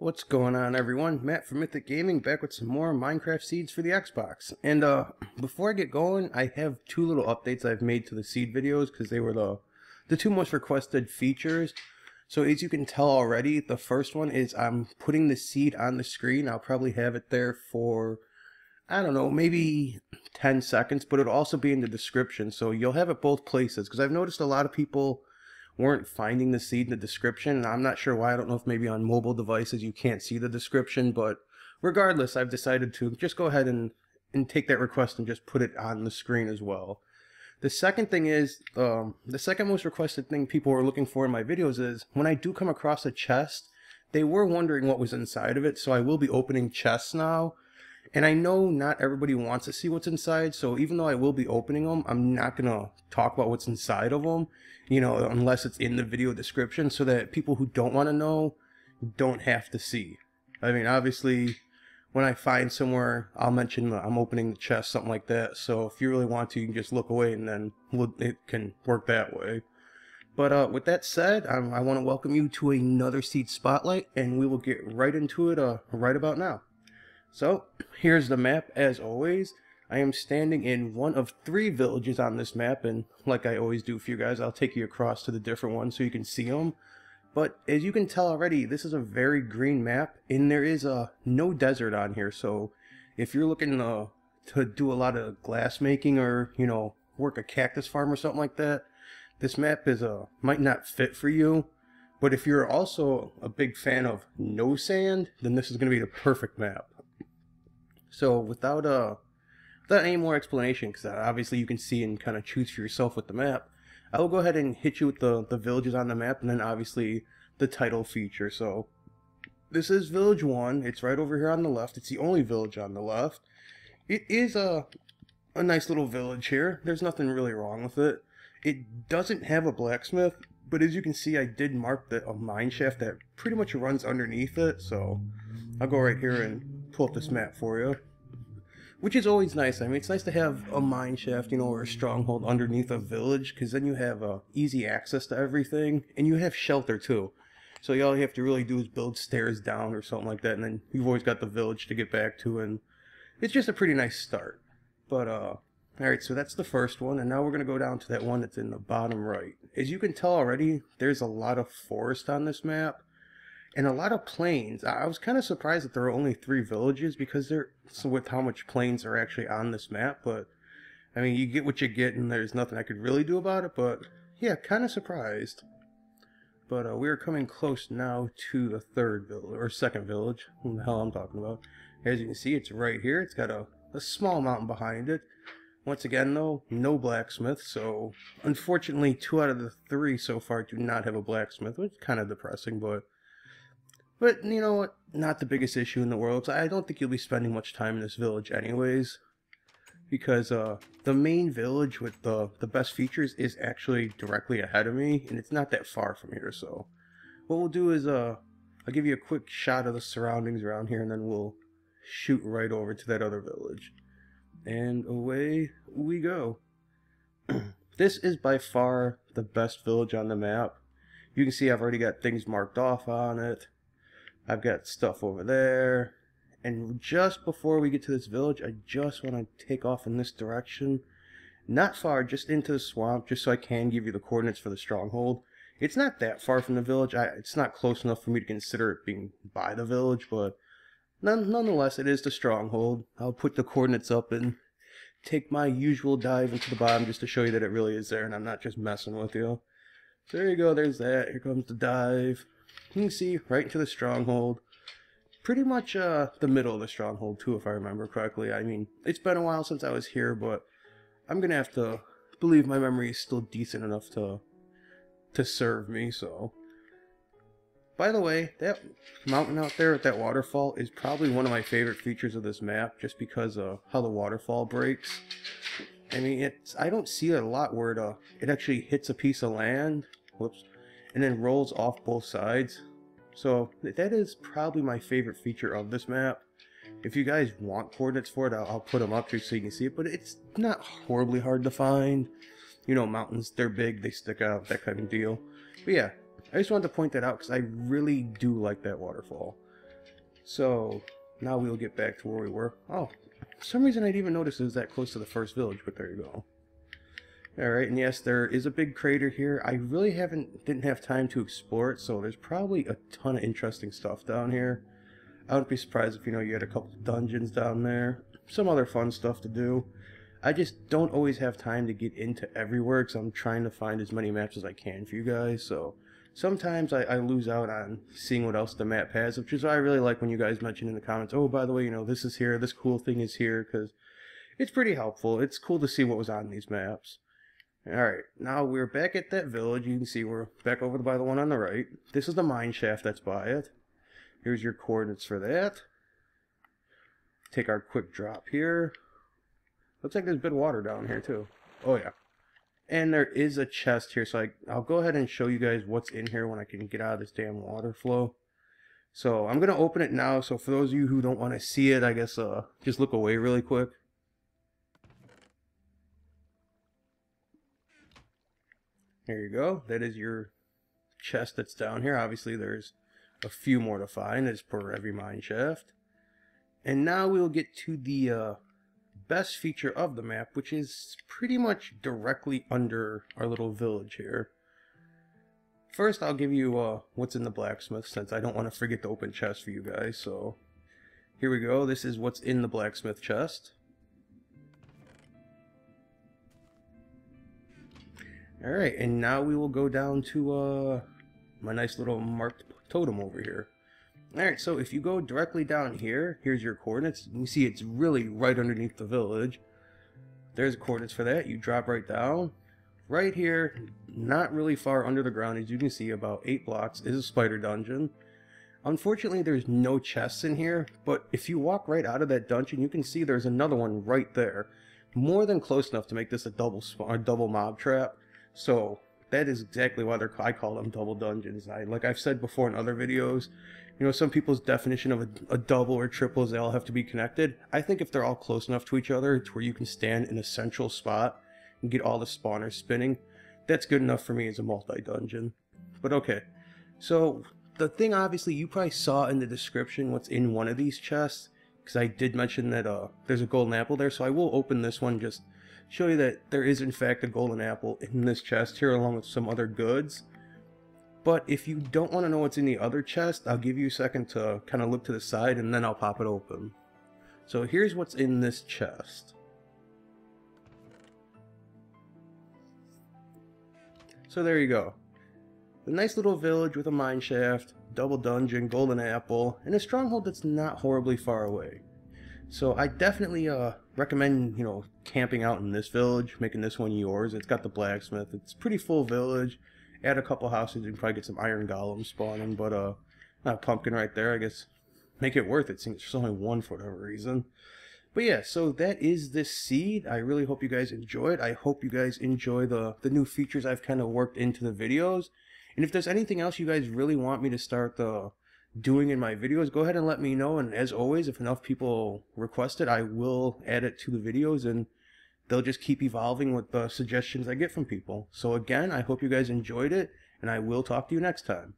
What's going on, everyone? Matt from Mythic Gaming back with some more Minecraft seeds for the Xbox. And before I get going, I have two little updates I've made to the seed videos because they were the two most requested features. So as you can tell already, the first one is I'm putting the seed on the screen. I'll probably have it there for, I don't know, maybe 10 seconds, but it'll also be in the description. So you'll have it both places because I've noticed a lot of people weren't finding the seed in the description, and I'm not sure why. I don't know if maybe on mobile devices you can't see the description, but regardless, I've decided to just go ahead and take that request and just put it on the screen as well. The second thing is, the second most requested thing people were looking for in my videos is, when I do come across a chest, they were wondering what was inside of it, so I will be opening chests now. And I know not everybody wants to see what's inside, so even though I will be opening them, I'm not going to talk about what's inside of them, you know, unless it's in the video description, so that people who don't want to know don't have to see. I mean, obviously, when I find somewhere, I'll mention I'm opening the chest, something like that, so if you really want to, you can just look away and then it can work that way. But with that said, I want to welcome you to another Seed Spotlight, and we will get right into it right about now. So, here's the map as always. I am standing in one of 3 villages on this map, and like I always do for you guys, I'll take you across to the different ones so you can see them. But as you can tell already, this is a very green map, and there is no desert on here, so if you're looking to do a lot of glass making or, you know, work a cactus farm or something like that, this map is might not fit for you. But if you're also a big fan of no sand, then this is going to be the perfect map. So without any more explanation, because obviously you can see and kind of choose for yourself with the map, I will go ahead and hit you with the villages on the map, and then obviously the title feature. So this is Village 1. It's right over here on the left. It's the only village on the left. It is a nice little village here. There's nothing really wrong with it. It doesn't have a blacksmith, but as you can see, I did mark a mine shaft that pretty much runs underneath it. So I'll go right here and pull up this map for you, which is always nice. I mean, it's nice to have a mine shaft, you know, or a stronghold underneath a village, because then you have easy access to everything, and you have shelter too. So all you have to really do is build stairs down or something like that, and then you've always got the village to get back to, and it's just a pretty nice start. But alright, so that's the first one, and now we're going to go down to that one that's in the bottom right. As you can tell already, there's a lot of forest on this map, and a lot of plains. I was kind of surprised that there are only 3 villages, because with how much plains are actually on this map, but I mean, you get what you get, and there's nothing I could really do about it, but yeah, kind of surprised. But we are coming close now to the third village, or second village, what the hell I'm talking about. As you can see, it's right here. It's got a small mountain behind it. Once again, though, no blacksmith, so unfortunately 2 out of the 3 so far do not have a blacksmith, which is kind of depressing, but you know what? Not the biggest issue in the world. So I don't think you'll be spending much time in this village anyways, because the main village with the best features is actually directly ahead of me, and it's not that far from here. So what we'll do is I'll give you a quick shot of the surroundings around here, and then we'll shoot right over to that other village. And away we go. This is by far the best village on the map. You can see I've already got things marked off on it. I've got stuff over there. And just before we get to this village, I just want to take off in this direction. Not far, just into the swamp, just so I can give you the coordinates for the stronghold. It's not that far from the village. It's not close enough for me to consider it being by the village, but nonetheless, it is the stronghold. I'll put the coordinates up and take my usual dive into the bottom just to show you that it really is there and I'm not just messing with you. So there you go, there's that. Here comes the dive. You can see right into the stronghold. Pretty much the middle of the stronghold too, if I remember correctly. I mean, it's been a while since I was here, but I'm gonna have to believe my memory is still decent enough to serve me, so. By the way, that mountain out there with that waterfall is probably one of my favorite features of this map, just because of how the waterfall breaks. I mean, I don't see it a lot where it actually hits a piece of land, whoops, and then rolls off both sides. So that is probably my favorite feature of this map. If you guys want coordinates for it, I'll put them up just so you can see it, but it's not horribly hard to find. You know, mountains, they're big, they stick out, that kind of deal. But yeah, I just wanted to point that out because I really do like that waterfall. So now we'll get back to where we were. Oh, for some reason I didn't even notice it was that close to the first village, but there you go. Alright, and yes, there is a big crater here. I really didn't have time to explore it, so there's probably a ton of interesting stuff down here. I wouldn't be surprised if, you had a couple dungeons down there. Some other fun stuff to do. I just don't always have time to get into everywhere because I'm trying to find as many maps as I can for you guys, so sometimes I lose out on seeing what else the map has, which is why I really like when you guys mention in the comments, oh, by the way, this is here, this cool thing is here, because it's pretty helpful. It's cool to see what was on these maps. Alright, now we're back at that village. You can see we're back over by the one on the right. This is the mine shaft that's by it. Here's your coordinates for that. Take our quick drop here. Looks like there's a bit of water down here too. Oh yeah. And there is a chest here, so I'll go ahead and show you guys what's in here when I can get out of this damn water flow. So I'm going to open it now, so for those of you who don't want to see it, I guess just look away really quick. There you go. That is your chest that's down here. Obviously, there's a few more to find, as per every mine shaft. And now we'll get to the best feature of the map, which is pretty much directly under our little village here. First, I'll give you what's in the blacksmith, since I don't want to forget to open chest for you guys. So here we go. This is what's in the blacksmith chest. Alright, and now we will go down to my nice little marked totem over here. Alright, so if you go directly down here, here's your coordinates. You see it's really right underneath the village. There's coordinates for that. You drop right down. Right here, not really far under the ground, as you can see, about 8 blocks, is a spider dungeon. Unfortunately, there's no chests in here, but if you walk right out of that dungeon, you can see there's another one right there. More than close enough to make this a double mob trap. So that is exactly why I call them double dungeons. Like I've said before in other videos, some people's definition of a double or triple is they all have to be connected. I think if they're all close enough to each other to where you can stand in a central spot and get all the spawners spinning, that's good enough for me as a multi-dungeon. But okay, so the thing obviously you probably saw in the description what's in one of these chests, because I did mention that there's a golden apple there, so I will open this one just show you that there is in fact a golden apple in this chest here along with some other goods. But if you don't want to know what's in the other chest, I'll give you a second to kind of look to the side and then I'll pop it open. So here's what's in this chest. So there you go. A nice little village with a mine shaft, double dungeon, golden apple, and a stronghold that's not horribly far away. So I definitely recommend, camping out in this village, making this one yours. It's got the blacksmith. It's a pretty full village. Add a couple houses, you can probably get some iron golems spawning, but not a pumpkin right there. I guess make it worth it since there's only one for whatever reason. But yeah, so that is this seed. I really hope you guys enjoy it. I hope you guys enjoy the new features I've kind of worked into the videos. And if there's anything else you guys really want me to start doing in my videos, go ahead and let me know. And as always, if enough people request it, I will add it to the videos, and they'll just keep evolving with the suggestions I get from people. So again, I hope you guys enjoyed it, and I will talk to you next time.